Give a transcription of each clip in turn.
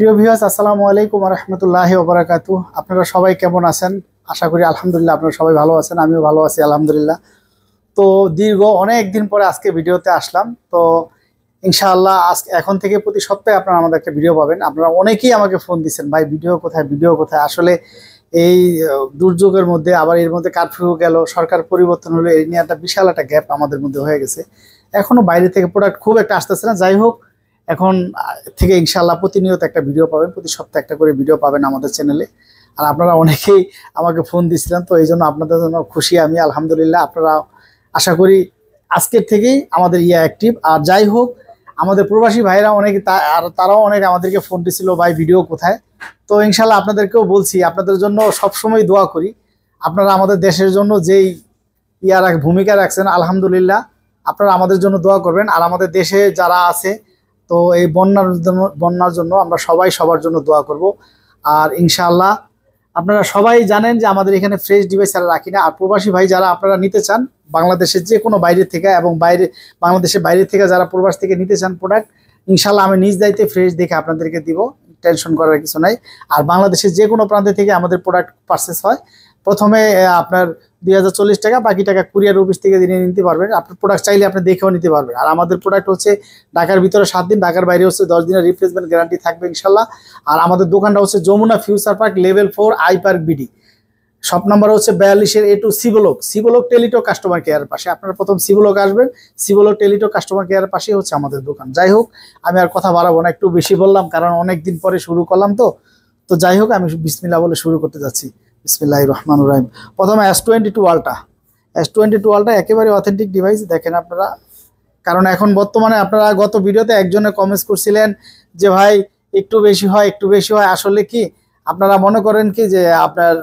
প্রিয় ভিউয়ার্স, আসসালামু আলাইকুম ওয়া রাহমাতুল্লাহি ওয়া বারাকাতুহু। আপনারা সবাই কেমন আছেন? আশা করি আলহামদুলিল্লাহ আপনারা সবাই ভালো আছেন। আমিও ভালো আছি আলহামদুলিল্লাহ। তো দীর্ঘ অনেক দিন পরে আজকে ভিডিওতে আসলাম। তো ইনশাআল্লাহ আজকে এখন থেকে প্রতি সপ্তাহে আপনারা আমাদের একটা ভিডিও পাবেন। আপনারা অনেকেই আমাকে ফোন দিচ্ছেন, ভাই ভিডিও কোথায়, ভিডিও কোথায়। আসলে এই দুর্যোগের মধ্যে আবার এর মধ্যে কারফিউ গেল, সরকার পরিবর্তন হলো, এই নিয়ে একটা বিশাল একটা গ্যাপ আমাদের মধ্যে হয়ে গেছে। এখনো বাইরে থেকে প্রোডাক্ট খুব একটা আসতেছে না। যাই হোক, এখন থেকে ইনশাআল্লাহ প্রতিনিয়ত একটা ভিডিও পাবেন, প্রতি সপ্তাহে একটা করে ভিডিও পাবেন আমাদের চ্যানেলে। আর আপনারা অনেকেই আমাকে ফোন দিচ্ছিলেন, তো এই জন্য আপনাদের জন্য খুশি আমি আলহামদুলিল্লাহ। আপনারা আশা করি আজকের থেকেই আমাদের অ্যাক্টিভ। আর যাই হোক, আমাদের প্রবাসী ভাইরা অনেকে আর তারাও অনেক আমাদেরকে ফোন দিচ্ছিল, ভাই ভিডিও কোথায়। তো ইনশাআল্লাহ আপনাদেরকেও বলছি, আপনাদের জন্য সবসময় দোয়া করি। আপনারা আমাদের দেশের জন্য যেই ভূমিকা রাখছেন আলহামদুলিল্লাহ, আপনারা আমাদের জন্য দোয়া করবেন। আর আমাদের দেশে যারা আছে, তো এই বন্যার জন্য আমরা সবাই সবার জন্য দোয়া করব। আর ইনশাআল্লাহ আপনারা সবাই জানেন যে আমাদের এখানে ফ্রেশ ডিভাইস আর রাখি না। আর প্রবাসী ভাই যারা আপনারা নিতে চান বাংলাদেশের যে কোনো বাইরে থেকে এবং বাংলাদেশের বাইরে থেকে যারা প্রবাস থেকে নিতে চান প্রোডাক্ট, ইনশাআল্লাহ আমি নিজ দায়িত্বে ফ্রেশ দেখে আপনাদেরকে দিব, টেনশন করার কিছু নাই। আর বাংলাদেশের যে কোনো প্রান্ত থেকে আমাদের প্রোডাক্ট পারচেস হয়। প্রথমে আপনার 2040 টাকা, বাকি টাকা কুরিয়ার অফিস থেকে দিনে নিতে পারবেন। আপনার প্রোডাক্ট চাইলে আপনি দেখেও নিতে পারবেন। আর আমাদের প্রোডাক্ট হচ্ছে ঢাকার ভিতরে 7 দিন, ঢাকার বাইরে হচ্ছে 10 দিনের রিপ্লেসমেন্ট গ্যারান্টি থাকবে ইনশাল্লাহ। আর আমাদের দোকানটা হচ্ছে Jamuna future park level 4 I park BD. Shop number হচ্ছে 42 A2 সিবলক টেলিটো কাস্টমার কেয়ারের পাশে। আপনারা প্রথম সিবলক আসবেন, সিবলক টেলিটো কাস্টমার কেয়ারের পাশে হচ্ছে আমাদের দোকান। যাই হোক, আমি আর কথা বাড়াবো না, একটু বেশি বললাম কারণ অনেক দিন পরে শুরু করলাম। তো যাই হোক, আমি বিসমিল্লাহ বলে শুরু করতে যাচ্ছি। বিসমিল্লাহির রহমানির রহিম। প্রথমে S22 আলট্রা একেবারে অথেন্টিক ডিভাইস দেখেন আপনারা। কারণ এখন বর্তমানে আপনারা গত ভিডিওতে একজনে কমেন্টস করছিলেন যে ভাই একটু বেশি হয়। আসলে কি আপনারা মনে করেন কি যে আপনার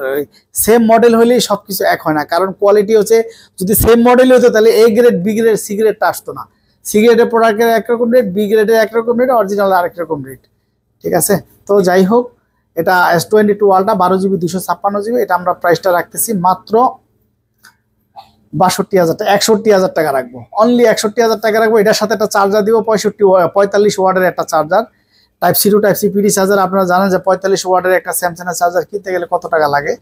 সেম মডেল হলেই সবকিছু এক হয় না। কারণ কোয়ালিটি হচ্ছে, যদি সেম মডেলই হতো তাহলে A grade B grade C গ্রেডটা আসতো না। সি গ্রেডের প্রোডাক্টের একরকম রেট, বি গ্রেডের একরকম রেট, অরিজিনাল আরেক রকম রেট। ঠিক আছে? তো যাই হোক, এটা S22 আলট্রা 12GB 256GB। এটা আমরা প্রাইসটা রাখতেছি মাত্র 61,000 টাকা রাখবো। অনলি 61,000 টাকা রাখবো। এটার সাথে একটা চার্জার দিব, 45 ওয়াটের একটা charger, type C to type C PD charger. আপনারা জানেন যে 45 ওয়াটের একটা স্যামসাংয়ের চার্জার কিনতে গেলে কত টাকা লাগে।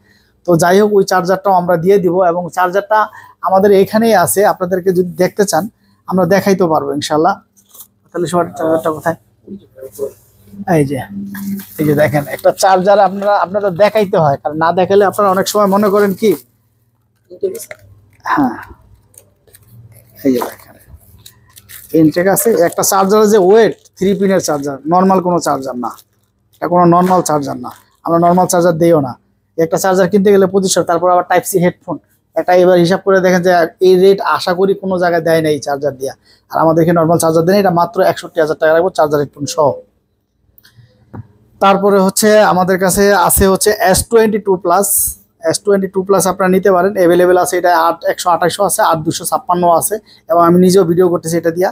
তো যাই হোক, ওই চার্জারটাও আমরা দিয়ে দিব এবং চার্জারটা আমাদের এখানেই আছে। আপনাদেরকে যদি দেখতে চান আমরা দেখাইতে পারবো ইনশাল্লাহ। 45 ওয়াটের চার্জারটা কোথায়? এই যে দেখেন, একটা চার্জার আপনারা দেখাইতে হয়, কারণ না দেখালে আপনারা অনেক সময় মনে করেন কি। হ্যাঁ, এই যে দেখেন ইনটেক আছে একটা চার্জারের যে ওয়েট, 3 পিনের চার্জার, নর্মাল কোনো চার্জার না। এটা কোনো নর্মাল চার্জার না, আমরা নর্মাল চার্জার দিইও না। একটা চার্জার কিনতে গেলে 2500, তারপর আবার টাইপ সি হেডফোন। এটা এবার হিসাব করে দেখেন যে এই রেট আশা করি কোনো জায়গায় দেয় না এই চার্জার দিয়া। আর আমাদের এখানে নর্মাল চার্জার দেয়, এটা মাত্র 61,000 টাকা রাখবো চার্জার হেডফোন সহ। তারপরে হচ্ছে আমাদের কাছে আছে হচ্ছে S22 প্লাস আপনারা নিতে পারেন, অ্যাভেলেবেল আছে। এটা 128 আছে, 256 আছে, এবং আমি নিজেও ভিডিও করতেছি এটা দিয়া।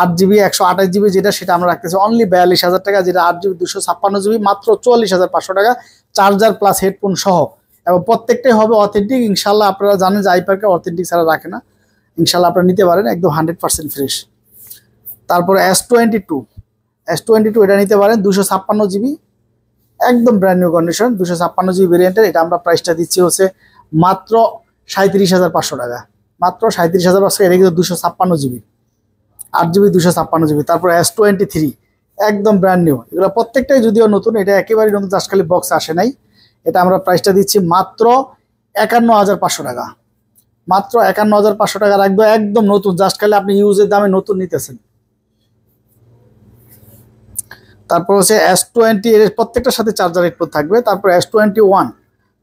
8GB 128GB যেটা, সেটা আমরা রাখতেছি অনলি 42,000 টাকা। যেটা 8GB 256GB মাত্র 44,500 টাকা, চার্জার প্লাস হেডফোন সহ। এবং প্রত্যেকটাই হবে অথেন্টিক ইনশাল্লাহ। আপনারা জানেন যে আইপার্কে অথেন্টিক ছাড়া রাখে না। ইনশাল্লাহ আপনারা নিতে পারেন, একদম 100% ফ্রেশ। তারপরে S22 এটা নিতে পারেন, 256GB, একদম ব্র্যান্ড নিউ কন্ডিশন, 256GB ভেরিয়েন্টের। এটা আমরা প্রাইসটা দিচ্ছি হচ্ছে মাত্র 37,500 টাকা, মাত্র 37,500। এটা কিন্তু 256GB, 8GB 256GB। তারপর S23 একদম ব্র্যান্ড নিউ। এগুলো প্রত্যেকটাই যদিও নতুন, এটা একেবারেই নতুন, জাস্ট খালি বক্স আসে নাই। এটা আমরা প্রাইসটা দিচ্ছি মাত্র 51,500 টাকা, মাত্র 51,500 টাকা রাখবো, একদম নতুন, জাস্ট খালি আপনি ইউজের দামে নতুন নিতেছেন। তারপর হচ্ছে S20, এর প্রত্যেকটার সাথে চার্জার হেডফোন থাকবে। তারপর S21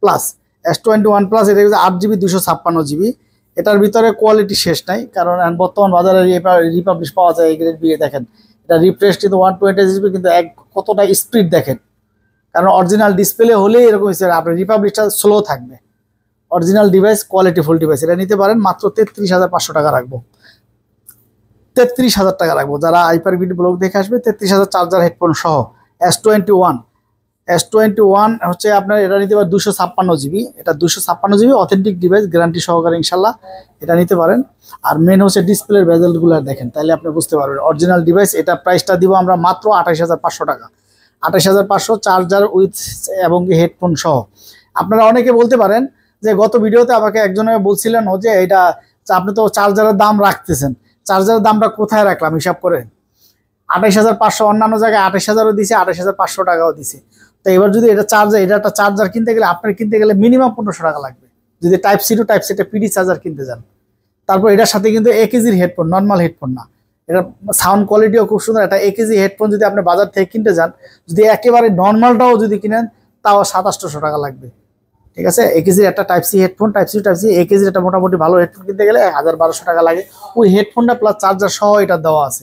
প্লাস, এটা হচ্ছে 8GB 256GB। এটার ভিতরে কোয়ালিটি শেষ নাই, কারণ বর্তমান বাজারে রিপাবলিশ পাওয়া যায় এই গ্রেড দিয়ে। দেখেন এটা রিফ্রেশ কিন্তু 120GB, কিন্তু কতটা স্পিড দেখেন। কারণ অরিজিনাল ডিসপ্লে হলেই এরকম হচ্ছে, আপনার রিপাবলিশটা স্লো থাকবে। অরিজিনাল ডিভাইস, কোয়ালিটিফুল ডিভাইস, এটা নিতে পারেন মাত্র 33,500 টাকা রাখবো, 33,000 টাকা রাখবো। যারা আইপার ভিডিও ব্লগ দেখে আসবে 33,000 চার্জার হেডফোন সহ। S21 হচ্ছে আপনার, এটা নিতে পারেন 256GB। এটা 256GB অথেন্টিক ডিভাইস, গ্যারান্টি সহকারে ইনশাল্লাহ এটা নিতে পারেন। আর মেন হচ্ছে ডিসপ্লের বেজেলগুলো দেখেন, তাহলে আপনি বুঝতে পারবেন অরিজিনাল ডিভাইস। এটা প্রাইসটা দিব আমরা মাত্র 28,500 টাকা, 28,500 চার্জার উইথ এবং হেডফোন সহ। আপনারা অনেকে বলতে পারেন যে গত ভিডিওতে আমাকে একজনে বলছিলেন যে এটা আপনি তো চার্জারের দাম রাখতেছেন, চার্জারের দামটা কোথায় রাখলাম হিসাব করে? 28,500 অন্যান্য জায়গায় 28,000ও দিছে, 28,500 টাকাও দিছে। তো এবার যদি এটা একটা চার্জার কিনতে গেলে আপনার কিনতে গেলে মিনিমাম 1500 টাকা লাগবে যদি type C to type C একটা পিডি চার্জার কিনতে যান। তারপর এটার সাথে কিন্তু 1 কেজির হেডফোন, নর্মাল হেডফোন না, এটা সাউন্ড কোয়ালিটিও খুব সুন্দর। এটা 1 কেজি হেডফোন যদি আপনি বাজার থেকে কিনতে যান, যদি একেবারে নর্মালটাও যদি কিনেন তাও 2700 টাকা লাগবে। ঠিক আছে, 1 কেজির একটা type C headphone, type C type C 1 কেজির একটা মোটামুটি ভালো হেডফোন কিনতে গেলে 1200 টাকা লাগে। ওই হেডফোনটা প্লাস চার্জার সহ এটা দেওয়া আছে।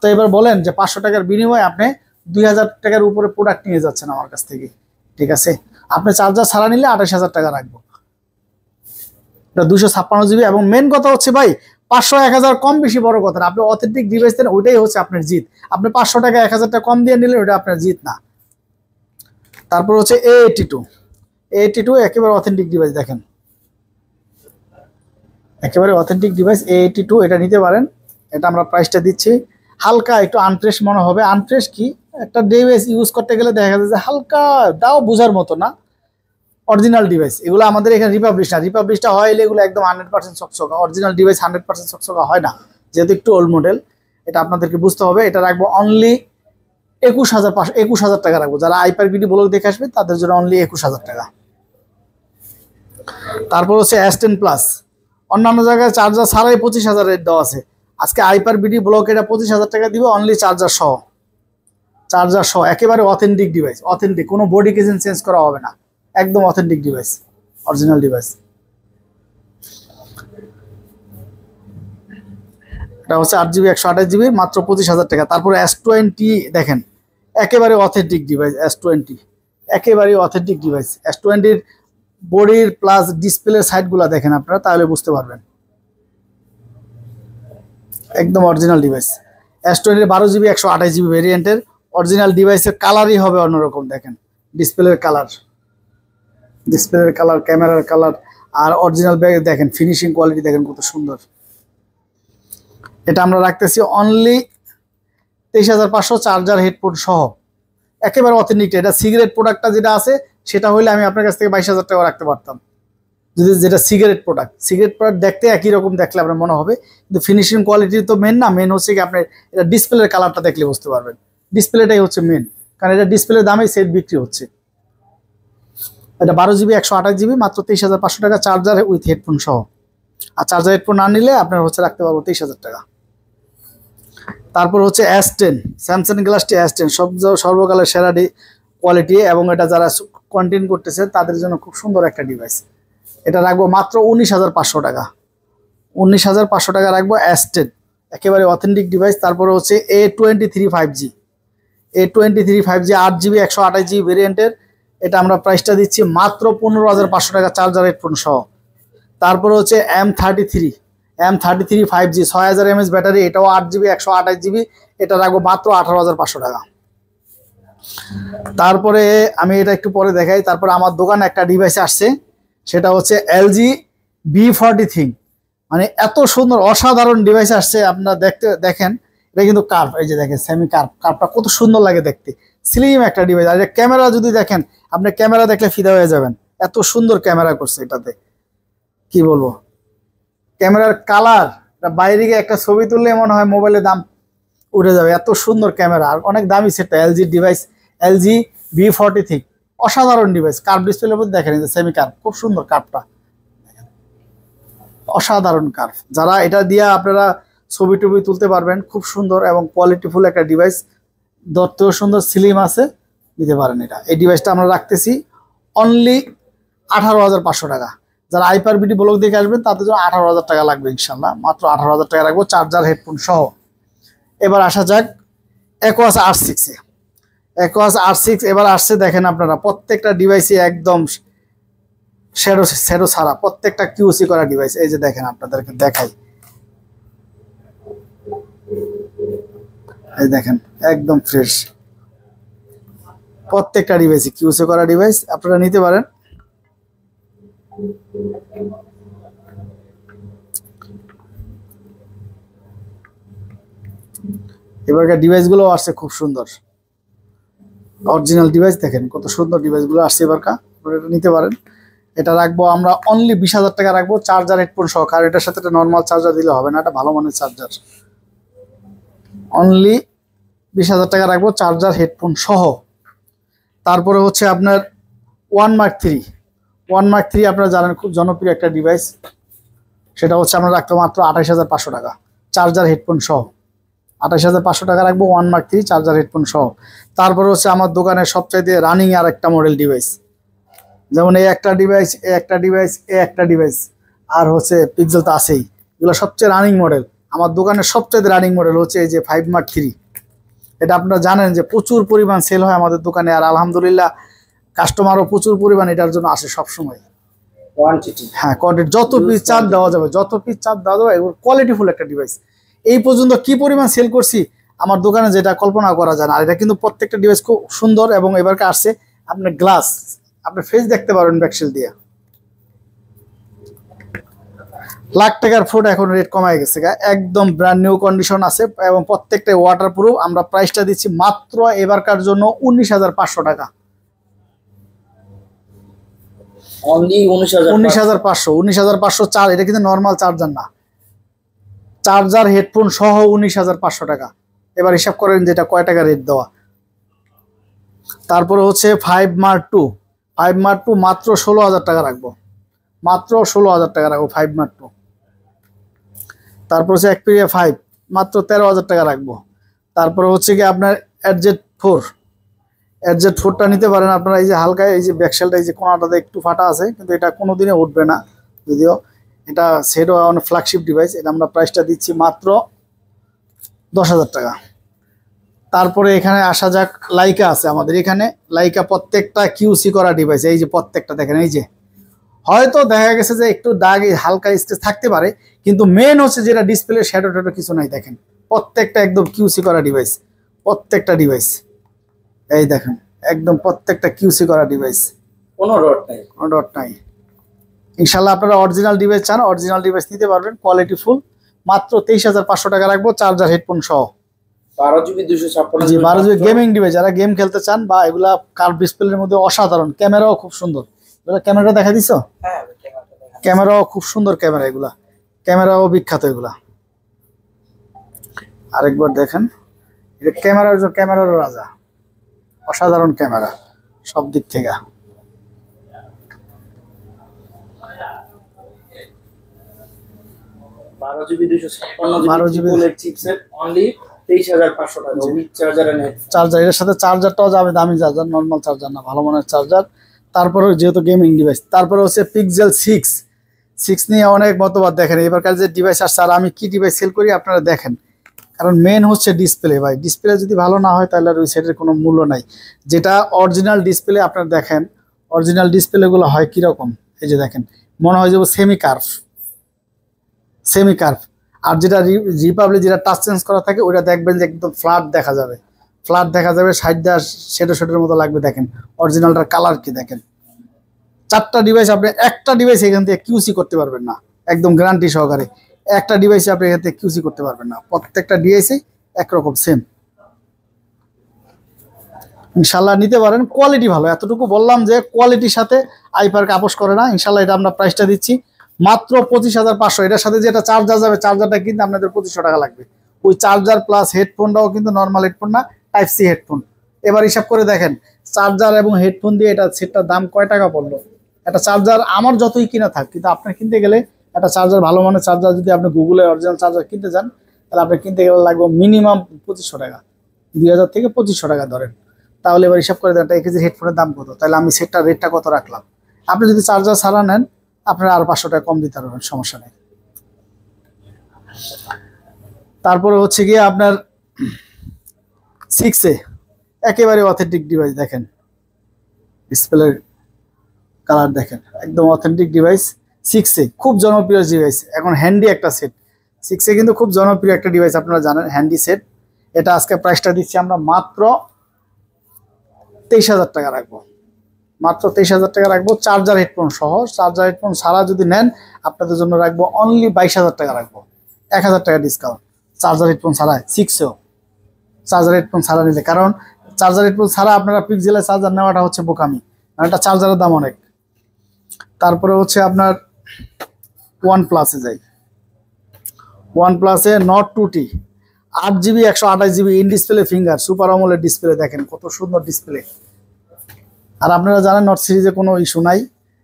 তো এবার বলেন যে 500 টাকার বিনিময়ে আপনি 2000 টাকার উপরে প্রোডাক্ট নিয়ে যাচ্ছেন আমার কাছ থেকে। ঠিক আছে, আপনি চার্জার ছাড়া নিলে 28,000 টাকা রাখবো। এটা 256 জিবি। এবং মেন কথা হচ্ছে ভাই 500 1000 কম বেশি বড় কথা না, আপনি অথেন্টিক ডিভাইস দেন, ওইটাই হচ্ছে আপনার জিত। আপনি 500 টাকা 1000 টাকা কম দিয়ে নিলে ওটা আপনার জিত না। তারপর হচ্ছে A82 একেবারে অথেন্টিক ডিভাইস, দেখেন একেবারে অথেন্টিক ডিভাইস A82, এটা নিতে পারেন। এটা আমরা প্রাইসটা দিচ্ছি হালকা একটু আনফ্রেশ মনে হবে। আনফ্রেশ কি, একটা ডিভাইস ইউজ করতে গেলে দেখা যায় যে হালকা দাও বোঝার মতো না। অরিজিনাল ডিভাইস এগুলো আমাদের এখানে রিপাবলিশটা হয় এগুলো একদম 100% চকচকা। অরিজিনাল ডিভাইস 100% চকচকা হয় না, যেহেতু একটু ওল্ড মডেল। এটা আপনাদেরকে বুঝতে হবে। এটা রাখবো অনলি 21,000 টাকা রাখবো। যারা আইপার বিডি ব্লগ দেখে আসবে তাদের জন্য অনলি 21,000 টাকা। তারপর হচ্ছে S10 প্লাস, অন্যান্য জায়গায় চার্জার ছাড়াই 25,000 রেট দেওয়া আছে। আজকে আইপার বিডি ব্লক এটা 25,000 টাকা দিবে অনলি চার্জার সহ। একেবারে অথেন্টিক ডিভাইস, অথেন্টিক, কোনো বডি কেসিং চেঞ্জ করা হবে না, একদম অথেন্টিক ডিভাইস, অরিজিনাল ডিভাইস। এটা হচ্ছে 8 জিবি 128 জিবি, মাত্র 25,000 টাকা। তারপরে S20 দেখেন, একেবারে অথেন্টিক ডিভাইস। S20 একেবারে অথেন্টিক ডিভাইস। S20-র বডির প্লাস ডিসপ্লের সাইডগুলো দেখেন আপনারা, তাহলে বুঝতে পারবেন একদম অরিজিনাল ডিভাইস। S20-র 12 জিবি 128 জিবি ভেরিয়েন্টের অরিজিনাল ডিভাইসের কালারই হবে অন্যরকম। দেখেন ডিসপ্লের কালার, ক্যামেরার কালার, আর অরিজিনাল ব্যাগ দেখেন, ফিনিশিং কোয়ালিটি দেখেন কত সুন্দর। এটা আমরা রাখতেছি অনলি 23,500 চার্জার হেডফোন সহ, একেবারে অথেন্টিক। এটা সিগারেট প্রোডাক্টটা যেটা আছে সেটা হইলে আমি আপনার কাছ থেকে 22,000 টাকা রাখতে পারতাম। যদি যেটা সিগারেট প্রোডাক্ট দেখতে একই রকম দেখলে আপনার মনে হবে, কিন্তু ফিনিশিং কোয়ালিটি তো মেন না। মেন হচ্ছে কি আপনার এটা ডিসপ্লের কালারটা দেখলে বুঝতে পারবেন। ডিসপ্লেটাই হচ্ছে মেন, কারণ এটা ডিসপ্লের দামেই সেট বিক্রি হচ্ছে। এটা 12 জিবি 128 জিবি, মাত্র 23,500 টাকা চার্জার উইথ হেডফোন সহ। আর চার্জার হেডফোন না নিলে আপনার হচ্ছে রাখতে পারবো 23,000 টাকা। তারপর হচ্ছে S10, স্যামসাং গ্যালাক্সি S10 সর্বকালের সেরা কোয়ালিটি, এবং এটা যারা কন্টেন্ট করতেছে তাদের জন্য খুব সুন্দর একটা ডিভাইস। এটা রাখবো মাত্র 19,500 টাকা। 19,500 টাকা রাখবো S10, একেবারে অথেন্টিক ডিভাইস। তারপরে হচ্ছে A23 5G, 8 জিবি 128 জিবি ভেরিয়েন্টের। এটা আমরা প্রাইসটা দিচ্ছি মাত্র 15,500 টাকা চার্জার হেডফোন সহ। তারপরে হচ্ছে M33 5G 6000 mAh ব্যাটারি, এটাও 8 জিবি 128 জিবি। এটা রাখবো মাত্র 18,500 টাকা। তারপরে আমি এটা একটু পরে দেখাই। তারপরে আমার দোকানে একটা ডিভাইস আসছে, সেটা হচ্ছে LG B40 থিং। মানে এত সুন্দর অসাধারণ ডিভাইস আসছে, আপনারা দেখেন। এটা কিন্তু কার্ভ, এই যে দেখেন সেমি কার্ভটা কত সুন্দর লাগে দেখতে, স্লিম একটা ডিভাইস। আর ক্যামেরা যদি দেখেন, আপনি ক্যামেরা দেখলে ফিদা হয়ে যাবেন, এত সুন্দর ক্যামেরা করছে এটাতে, কি বলবো। ক্যামেরার কালার, বাইরে গিয়ে একটা ছবি তুললে মনে হয় মোবাইলের দাম উঠে যাবে, এত সুন্দর ক্যামেরা। আর অনেক দামি সেটটা, LG device, LG B40 thing, অসাধারণ ডিভাইস। কার্ভ ডিসপ্লের মধ্যে দেখেন যে সেমি কার্ভ, খুব সুন্দর কার্ভটা, অসাধারণ কার্ভ। যারা এটা দিয়ে আপনারা ছবি টবি তুলতে পারবেন, খুব সুন্দর এবং কোয়ালিটিফুল একটা ডিভাইস। দত্তেও সুন্দর, স্লিম আছে, নিতে পারেন এটা। এই ডিভাইসটা আমরা রাখতেছি অনলি 18,500 টাকা। যারা আইপার বিডি ব্লগ দেখে আসবেন তাদের জন্য 18,000 টাকা লাগবে ইনশাল্লাহ, মাত্র 18,000 টাকা রাখবো চার্জার হেডফোন সহ। এবার আসা যাক Aquos R6। এবার আসছে, দেখেন আপনারা প্রত্যেকটা ডিভাইসে একদম শ্যাডো ছাড়া, প্রত্যেকটা কিউসি করা ডিভাইস। এই যে দেখেন, আপনাদেরকে দেখাই, এই দেখেন একদম ফ্রেশ প্রত্যেকটা ডিভাইসে কিউসি করা ডিভাইস, আপনারা নিতে পারেন। এবারকার ডিভাইসগুলো আসছে খুব সুন্দর। অরিজিনাল ডিভাইস দেখেন কত সুন্দর ডিভাইসগুলো আসছে এবারকার, এটা নিতে পারেন। এটা রাখবো আমরা অনলি 20,000 টাকা রাখবো, চার্জার হেডফোন সহ। আর এটার সাথে একটা নর্মাল চার্জার দিলে হবে না, এটা ভালো মানের চার্জার। অনলি 20,000 টাকা রাখবো, চার্জার হেডফোন সহ। তারপরে হচ্ছে আপনার ওয়ান মার্ক থ্রি আপনারা জানেন খুব জনপ্রিয় একটা ডিভাইস, সেটা হচ্ছে আমরা রাখবো মাত্র 28,500 টাকা, চার্জার হেডফোন সহ। 28,500 টাকা রাখবো, one mark three charger headphone সহ। তারপরে হচ্ছে আমার দোকানের সবচাইতে রানিং আর একটা মডেল ডিভাইস, যেমন এই একটা ডিভাইস, একটা ডিভাইস, আর হচ্ছে পিক্সেল তো আছেই। এগুলো সবচেয়ে রানিং মডেল। আমার দোকানের সবচেয়ে রানিং মডেল হচ্ছে এই যে 5 মার্ক 3। এটা আপনারা জানেন যে প্রচুর পরিমাণ সেল হয় আমাদের দোকানে, আর আলহামদুলিল্লাহ কাস্টমারও প্রচুর পরিমাণ এটার জন্য আসে সবসময়। হ্যাঁ, কোয়ান্টিটি যত পিস চার্জ দেওয়া যাবে, এগুলো কোয়ালিটিফুল একটা ডিভাইস। এই পর্যন্ত কি পরিমাণ সেল করছি আমার দোকানে যেটা কল্পনা করা যায় না। আর এটা কিন্তু প্রত্যেকটা ডিভাইস খুব সুন্দর, এবং এবারকে আসছে আপনার গ্লাস, আপনি ফেস দেখতে পারবেন ব্যাকশেল দিয়ে। লাখ টাকার ফোন এখন রেট কমায় গেছে, একদম ব্র্যান্ড নিউ কন্ডিশন আছে, এবং প্রত্যেকটা ওয়াটার প্রুফ। আমরা প্রাইসটা দিচ্ছি মাত্র এবারকার জন্য 19,500 টাকা। 19,500 চার, এটা কিন্তু নর্মাল চার্জার না, চার্জার হেডফোন সহ 19,500 টাকা। এবার হিসাব করেন যেটা কয় টাকা রেট দেওয়া। তারপরে হচ্ছে 5 মার্ক 2 মাত্র 16,000 টাকা রাখবো, মাত্র 16,000 টাকা রাখবো 5 মার্ক 2। তারপর হচ্ছে Xperia 5 মাত্র 13,000 টাকা রাখবো। তারপরে হচ্ছে কি আপনার এডজেড 4টা নিতে পারেন আপনারা। এই যে হালকা এই যে ব্যাকশেলটা এই যে কোনাটাতে একটু ফাটা আছে, কিন্তু এটা কোনোদিনে উঠবে না, যদিও এটা সেটও অনেক ফ্ল্যাগশিপ ডিভাইস। এটা আমরা প্রাইসটা দিচ্ছি মাত্র 10,000 টাকা। তারপরে এখানে আসা যাক, লাইকা আছে আমাদের এখানে। লাইকা প্রত্যেকটা কিউসি করা ডিভাইস, এই যে প্রত্যেকটা দেখেন, এই যে হয়তো দেখা গেছে যে একটু দাগ হালকা স্কেচ থাকতে পারে, কিন্তু মেন হচ্ছে যেটা ডিসপ্লে শ্যাডো ট্যাডো কিছু নাই। দেখেন প্রত্যেকটা একদম কিউসি করা ডিভাইস, প্রত্যেকটা ডিভাইস এই দেখেন একদম প্রত্যেকটা কিউসি করা ডিভাইস, কোনো ডট নাই। ইনশাল্লাহ আপনারা অরিজিনাল ডিভাইস চান, অরিজিনাল ডিভাইস নিতে পারবেন, কোয়ালিটি ফুল। মাত্র 23,500 টাকা রাখবো, চার্জার হেডফোন সহ। 12 GB 256 গেমিং ডিভাইস, যারা গেম খেলতে চান, বা এগুলা কার্ভ ডিসপ্লের মধ্যে অসাধারণ, ক্যামেরাও খুব সুন্দর। ক্যামেরা দেখা দিছো? হ্যাঁ, ক্যামেরাও খুব সুন্দর ক্যামেরা, এগুলা ক্যামেরাও বিখ্যাত এগুলা। আরেকবার দেখেন, এটা ক্যামেরার রাজা, অসাধারণ ক্যামেরা সব দিক থেকে। 12 GB চিপসেট, অনলি 23,500 টাকা। চার্জার, এর সাথে চার্জারটাও যাবে দামি চার্জার, নর্মাল চার্জার না, ভালো মানের চার্জার। তারপরে যেহেতু গেমিং ডিভাইস, তারপরে হচ্ছে পিক্সেল 6 নিয়ে অনেক মতবাদ। দেখেন এবারকার যে ডিভাইস আসছে, আর আমি কি ডিভাইস সেল করি আপনারা দেখেন, কারণ মেন হচ্ছে ডিসপ্লে। ভাই ডিসপ্লে যদি ভালো না হয় তাহলে আর ওই সাইডের কোনো মূল্য নাই। যেটা অরিজিনাল ডিসপ্লে আপনারা দেখেন, অরিজিনাল ডিসপ্লেগুলো হয় কীরকম, এই যে দেখেন মনে হয় যে সেমি কার্ভ। আর যেটা রিপাবলিক যেটা টাচ চেঞ্জ করা থাকে, ওটা দেখবেন যে একদম ফ্ল্যাট দেখা যাবে, সাইডটা শেডের মতো লাগবে। দেখেন অরিজিনালটার কালার কি দেখেন। 4টা ডিভাইস, আপনি একটা ডিভাইস এখান থেকে কিউসি করতে পারবেন না, একদম গ্যারান্টি সহকারে। একটা ডিভাইসে আপনি এখান থেকে কিউসি করতে পারবেন না, প্রত্যেকটা ডিভাইসে একরকম সেম। ইনশাল্লাহ নিতে পারেন, কোয়ালিটি ভালো। এতটুকু বললাম যে কোয়ালিটির সাথে আইপার্ক আপোষ করে না। ইনশাল্লাহ এটা আমরা প্রাইসটা দিচ্ছি মাত্র 25,500। এটার সাথে যেটা চার্জার যাবে, চার্জারটা কিন্তু আপনাদের 2500 টাকা লাগবে। ওই চার্জার প্লাস হেডফোনটাও কিন্তু নর্মাল হেডফোন না, টাইপ সি হেডফোন। এবার হিসাব করে দেখেন, চার্জার এবং হেডফোন দিয়ে এটা সেটটার দাম কয় টাকা পড়লো। একটা চার্জার আমার যতই কিনা থাক, কিন্তু আপনার কিনতে গেলে একটা চার্জার, ভালো মানের চার্জার যদি আপনি গুগলে অরিজিনাল চার্জার কিনতে যান, তাহলে আপনি কিনতে গেলে লাগবে মিনিমাম 2500 টাকা, 2000 থেকে 2500 টাকা ধরেন। তাহলে এবার হিসাব করে দেন একটা 1 কেজির হেডফোনের দাম কত, তাহলে আমি সেটটার রেটটা কত রাখলাম। আপনি যদি চার্জার ছাড়া নেন, আপনারা আর 500 টাকা কম দিতে পারবেন, সমস্যা নেই। তারপরে হচ্ছে গিয়ে আপনার 6 একেবারে অথেন্টিক ডিভাইস। দেখেন ডিসপ্লের কালার দেখেন, একদম অথেন্টিক ডিভাইস। 6 খুব জনপ্রিয় ডিভাইস, এখন হ্যান্ডি একটা সেট। 6 কিন্তু খুব জনপ্রিয় একটা ডিভাইস, আপনারা জানেন, হ্যান্ডি সেট। এটা আজকে প্রাইসটা দিচ্ছি আমরা মাত্র 23,000 টাকা রাখবো, মাত্র 23,000 টাকা রাখবো, চার্জার হেডফোন সহ। চার্জার হেডফোন ছাড়া যদি নেন, আপনাদের জন্য রাখবো অনলি 22,000 টাকা রাখবো, 1,000 টাকা ডিসকাউন্ট। চার্জার হেডফোন ছাড়া 6 চার্জার হেডফোন ছাড়া নিলে, কারণ চার্জার হেডফোন ছাড়া আপনারা পিক্সেলের চার্জার নেওয়াটা হচ্ছে বোকামি, কারণ এটা চার্জারের দাম অনেক। তারপরে হচ্ছে আপনার OnePlus-এ যাই। OnePlus-এ Nord 2T 8GB 128GB in display finger super AMOLED display, দেখেন কত সুন্দর ডিসপ্লে। আর আপনারা জানেন নট সিরিজে কোনো ইস্যু নাই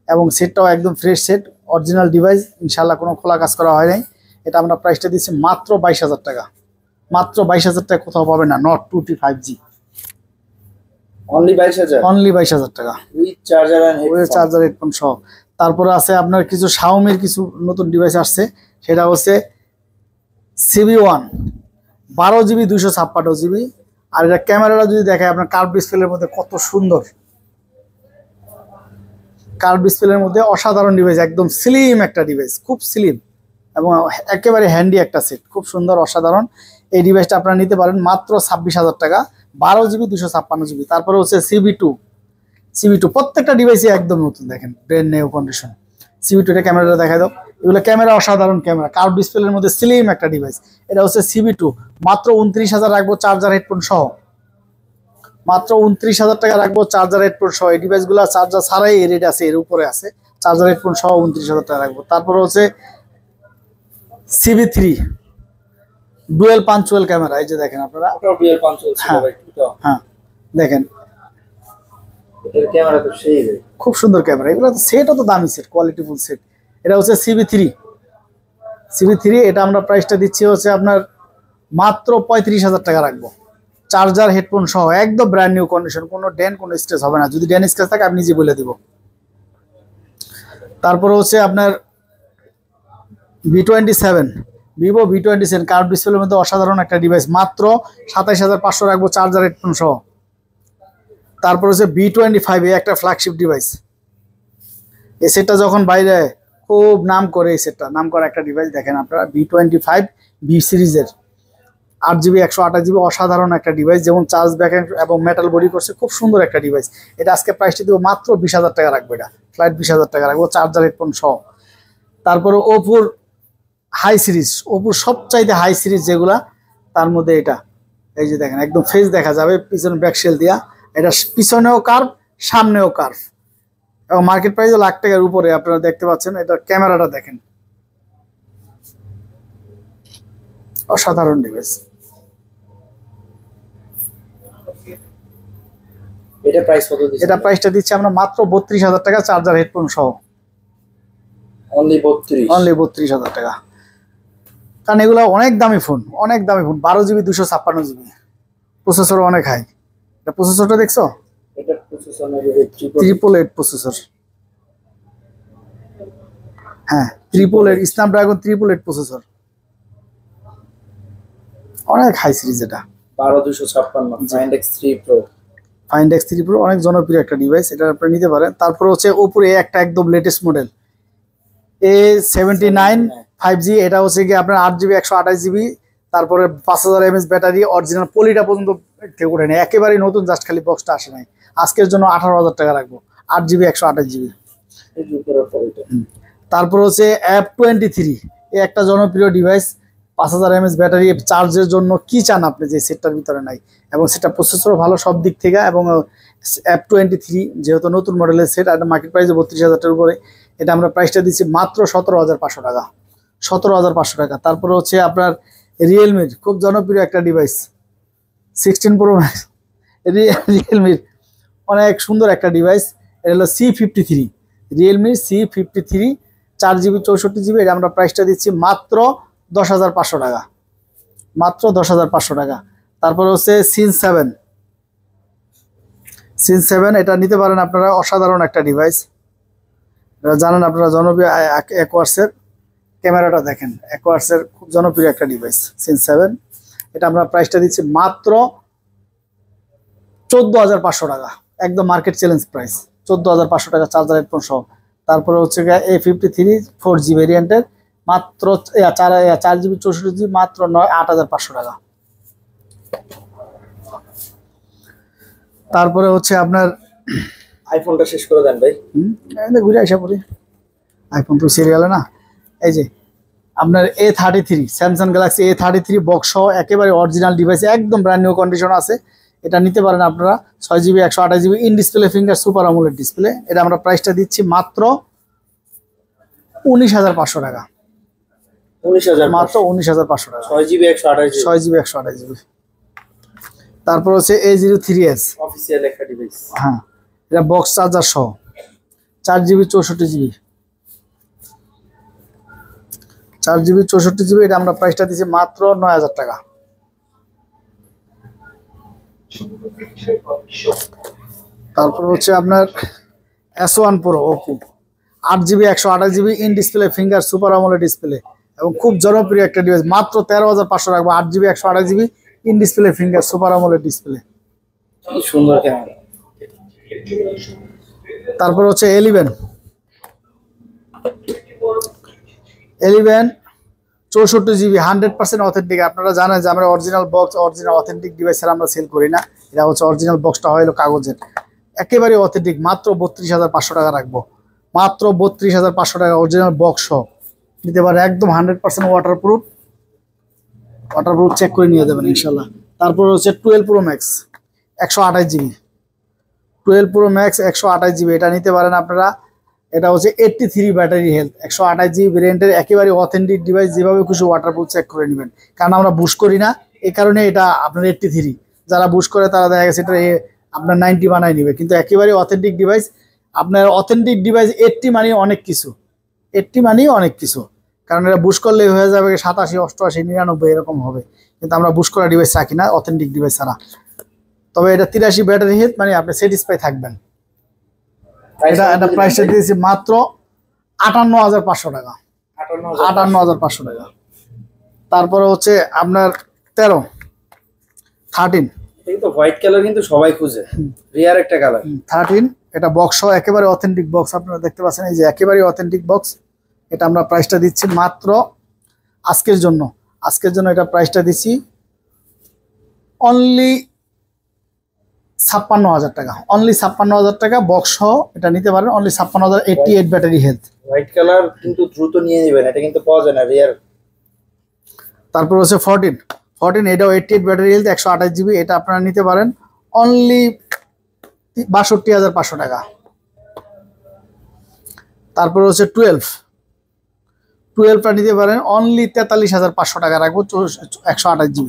এবং সেটটাও একদম ফ্রেশ সেট, অরিজিনাল ডিভাইস, ইনশাল্লাহ কোনো খোলা কাজ করা হয় নাই। এটা আমরা প্রাইসটা দিচ্ছি মাত্র 22,000 টাকা, মাত্র 22,000 টাকা, কোথাও পাবে না। Nord 2T 5G অনলি 22,000 টাকা উইথ চার্জার হেডফোন সহ। তারপরে আছে আপনার কিছু Xiaomi-র কিছু নতুন ডিভাইস আসছে, সেটা হচ্ছে CB1 12GB 256GB। আর এটা ক্যামেরাটা যদি দেখায় আপনার কার্ভ ডিসপ্লের মধ্যে কত সুন্দর, কার্ভ ডিসপ্লের মধ্যে অসাধারণ ডিভাইস, একদম স্লিম একটা ডিভাইস, খুব স্লিম এবং একেবারে হ্যান্ডি একটা সেট, খুব সুন্দর অসাধারণ। এই ডিভাইসটা আপনারা নিতে পারেন মাত্র 26,000 টাকা, 12GB 256GB। তারপরে হচ্ছে CB2 প্রত্যেকটা ডিভাইসই একদম নতুন, দেখেন ব্র্যান্ড নিউ কন্ডিশন। CB2 এটা ক্যামেরাটা দেখা দাও, এগুলো ক্যামেরা অসাধারণ ক্যামেরা, কার্ভ ডিসপ্লের মধ্যে স্লিম একটা ডিভাইস। এটা হচ্ছে CB2, মাত্র 29,000 রাখবো চার্জার হেডফোন সহ, মাত্র 29,000 টাকা রাখবো চার্জার হেডফোন সহ। এই ডিভাইসগুলো চার্জার ছাড়াই এর রেট আছে, এর উপরে আছে, চার্জার হেডফোন সহ 29,000 টাকা রাখবো। তারপরে হচ্ছে CB3 ডুয়েল পাঞ্চুয়াল ক্যামেরা, এই যে দেখেন আপনারা, হ্যাঁ দেখেন ক্যামেরা তো সেই খুব সুন্দর ক্যামেরা। এগুলো তো সেটও তো দামি সেট, কোয়ালিটিফুল সেট। এটা হচ্ছে CB3, এটা আমরা প্রাইসটা দিচ্ছি হচ্ছে আপনার মাত্র 35,000 টাকা রাখবো, চার্জার হেডফোন সহ, একদম ব্র্যান্ড নিউ কন্ডিশন, কোনো ডেন কোনো স্ক্র্যাচ হবে না। যদি ডেন স্ক্র্যাচ থাকে আমি নিজে বলে দিব। তারপরে হচ্ছে আপনার V27, ভিভো V27 কার্ভ ডিসপ্লের মধ্যে অসাধারণ একটা ডিভাইস, মাত্র 27,500 রাখবো চার্জার হেডফোন সহ। তারপর হচ্ছে V25, একটা ফ্ল্যাগশিপ ডিভাইস। এই সেটটা যখন বাইরে খুব নাম করে, এই সেটটা নাম করা একটা ডিভাইস, দেখেন আপনারা V25 V সিরিজের 8GB 128GB অসাধারণ একটা ডিভাইস, যেমন চার্জ ব্যাক এবং মেটাল বডি করছে, খুব সুন্দর একটা ডিভাইস। এটা আজকে প্রাইসটি দেবো মাত্র 20,000 টাকা রাখবো, এটা ফ্লাইট 20,000 টাকা রাখবো চার্জার হেডফোন সহ। তারপরে ওপোর হাই সিরিজ, ওপোর সবচাইতে হাই সিরিজ যেগুলা, তার মধ্যে এটা, এই যে দেখেন একদম ফেস দেখা যাবে পিছনে ব্যাকশেল দিয়া, এটা পিছনেও কার্ভ সামনেও কার্ভ এবং মার্কেট প্রাইস লাখ টাকার উপরে আপনারা দেখতে পাচ্ছেন। এটা ক্যামেরাটা দেখেন, অসাধারণ ডিভাইস। এটা প্রাইসটা দিচ্ছি আমরা মাত্র 32,000 টাকা চার্জার হেডফোন সহ, অনলি 32,000 টাকা। কারণ এগুলো অনেক দামি ফোন, 12GB 256GB, প্রসেসর অনেক হাই। এটা প্রসেসরটা দেখছো, এটা প্রসেসর 888 প্রসেসর, হ্যাঁ 888 স্ন্যাপড্রাগন 888 প্রসেসর, অনেক হাই সিরিজ। এটা 12256 Find X3 Pro, Find X3 Pro অনেক জনপ্রিয় একটা ডিভাইস, এটা আপনি নিতে পারেন। তারপর হচ্ছে ওপরে একটা একদম লেটেস্ট মডেল A79 5G, এটা হচ্ছে কি আপনার 8GB 128GB, তারপরে 5000 mAh ব্যাটারি, অরিজিনাল পলিটা পর্যন্ত কেউ করে নেই, একেবারেই নতুন, জাস্ট খালি বক্সটা আসে নাই। আজকের জন্য 18,000 টাকা রাখবো, 8GB 128GB। তারপর হচ্ছে F23, এই একটা জনপ্রিয় ডিভাইস, 5000 mAh ব্যাটারি, চার্জের জন্য কি চান আপনি যে সেটটার ভিতরে নাই, এবং সেটা প্রসেসরও ভালো সব দিক থেকে। এবং F23 যেহেতু নতুন মডেলের সেট, এটা মার্কেট প্রাইসে 32,000 টাকার উপরে, এটা আমরা প্রাইসটা দিচ্ছি মাত্র 17,500 টাকা, 17,500 টাকা। তারপরে হচ্ছে আপনার রিয়েলমির খুব জনপ্রিয় একটা ডিভাইস 16 Pro Max, রিয়েলমির অনেক সুন্দর একটা ডিভাইস, এটা হলো C53, রিয়েলমির C53 4GB 64GB, এটা আমরা প্রাইসটা দিচ্ছি মাত্র 10,500 টাকা, মাত্র 10,500 টাকা। তারপরে হচ্ছে সিন 7, এটা নিতে পারেন আপনারা, অসাধারণ একটা ডিভাইস, জানেন আপনারা জনপ্রিয় অ্যাকোয়ার্সের, ক্যামেরাটা দেখেন, অ্যাকোয়ার্সের খুব জনপ্রিয় একটা ডিভাইস সিন 7, এটা আমরা প্রাইসটা দিচ্ছি মাত্র 14,500 টাকা, একদম মার্কেট চ্যালেঞ্জ প্রাইস, 14,500 টাকা চার্জার হেডফোন সহ। তারপরে হচ্ছে A53 4G ভেরিয়েন্টের, মাত্র 4GB 64GB, মাত্র 8,500 টাকা। তারপরে হচ্ছে আপনার আইফোনটা শেষ করে দেন ভাই, ঘুরে আসা পড়ি, আইফোন তো সিরিয়ালে না। এই যে আপনার A33, Samsung Galaxy A33 box সহ, একেবারে অরিজিনাল ডিভাইস, একদম ব্র্যান্ড নিউ কন্ডিশন আছে, এটা নিতে পারেন আপনারা 6GB 128GB in display finger super AMOLED display. এটা আমরা প্রাইসটা দিচ্ছি মাত্র 19,500 টাকা। 19,000 মাত্র 19,500 টাকা। 6GB 128GB 6GB 128GB। তারপর হচ্ছে A03s অফিসিয়াল একটা ডিভাইস। হ্যাঁ, এটা বক্স চার্জার সহ 4GB 64GB 4GB 64GB। এটা আমরা প্রাইসটা দিচ্ছি মাত্র 9,000 টাকা। তারপর হচ্ছে আপনার S1 Pro Oppo 8GB 128GB in display finger super AMOLED display এবং খুব জনপ্রিয় একটা ডিভাইস। মাত্র 13,500 রাখবো। 8GB 128GB in display finger super AMOLED display. কি সুন্দর ক্যামেরা। তারপর হচ্ছে 11 64GB 100% অথেন্টিক। আপনারা জানেন যে আমরা original box original authentic device ছাড়া আমরা সেল করি না। এটা হচ্ছে অরিজিনাল বক্সটা হলো কাগজের, একেবারে অথেন্টিক। মাত্র 32,500 টাকা রাখবো। মাত্র 32,500 টাকা অরিজিনাল বক্স সহ নিতে পারে, একদম 100% ওয়াটারপ্রুফ চেক করে নিয়ে যাবেন ইনশাল্লাহ। তারপর হচ্ছে 12 Pro Max 128GB 12 Pro Max 128GB এটা নিতে পারেন আপনারা। এটা হচ্ছে 83 ব্যাটারি হেলথ 128GB ভেরিয়েন্টের একেবারে অথেন্টিক ডিভাইস। যেভাবে খুশি ওয়াটারপ্রুফ চেক করে নেবেন, কারণ আমরা বুশ করি না, এই কারণে এটা আপনার 83। যারা বুশ করে তারা দেখা গেছে এটা আপনার 90 বানায় নেবে, কিন্তু একেবারে অথেন্টিক ডিভাইস। আপনার অথেন্টিক ডিভাইস 80 মানে অনেক কিছু, 80 মানেই অনেক কিছু, কারণ এটা বুশ করলে হয়ে যাবে 87, 88, 99 এরকম হবে, কিন্তু আমরা বুশ করা ডিভাইস রাখি না অথেন্টিক ডিভাইস ছাড়া। তবে এটা 83 ব্যাটারি হেলথ মানে আপনি স্যাটিসফাই থাকবেন। এটা প্রাইসটা দিয়েছি মাত্র 58,500 টাকা। 58,500 টাকা। তারপরে হচ্ছে আপনার 13 কিন্তু হোয়াইট কালার কিন্তু সবাই খুঁজে, রিয়ার একটা কালার। 13 এটা বক্স সহ একেবারে অথেন্টিক বক্স। আপনারা দেখতে পাচ্ছেন এই যে একেবারে অথেন্টিক বক্স। এটা আমরা প্রাইসটা দিচ্ছি মাত্র আজকের জন্য এটা প্রাইসটা দিচ্ছি অনলি 56,000 টাকা। অনলি 56,000 টাকা বক্স সহ এটা নিতে পারেন। Only 56,000 88 battery health. White colour কিন্তু দ্রুত নিয়ে নেবেন, এটা কিন্তু পাওয়া যায় না রিয়ার। তারপর হচ্ছে 14 এটাও 88 ব্যাটারি হেলথ 128GB এটা আপনারা নিতে পারেন অনলি 62,500 টাকা। তারপর হচ্ছে 12টা নিতে পারেন অনলি 43,500 টাকা রাখবো 128GB।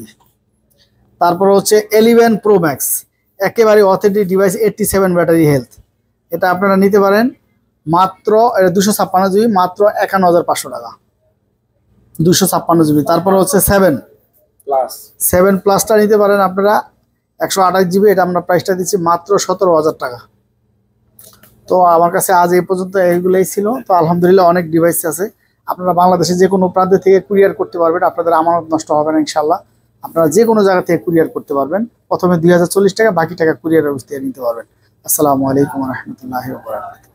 তারপর হচ্ছে 11 Pro Max একেবারে অথেন্টিক ডিভাইস 87 ব্যাটারি হেলথ এটা আপনারা নিতে পারেন মাত্র 256GB মাত্র 51,500 টাকা 256GB। তারপর হচ্ছে 7 প্লাসটা নিতে পারেন আপনারা 128GB এটা আমরা প্রাইসটা দিচ্ছি মাত্র 17,000 টাকা। তো আমার কাছে আজ এই পর্যন্ত এইগুলোই ছিল। তো আলহামদুলিল্লাহ অনেক ডিভাইস আছে, আপনারা বাংলাদেশে যে কোনো প্রান্ত থেকে কুরিয়ার করতে পারবেন, আপনাদের আমানত নষ্ট হবে না ইনশাল্লাহ। আপনারা যে কোনো জায়গা থেকে কুরিয়ার করতে পারবেন। প্রথমে 2040 টাকা, বাকি টাকা কুরিয়ার ব্যবস্থা নিতে পারবেন। আসসালামু আলাইকুম ওয়া রাহমাতুল্লাহি ওয়া বারাকাতুহু।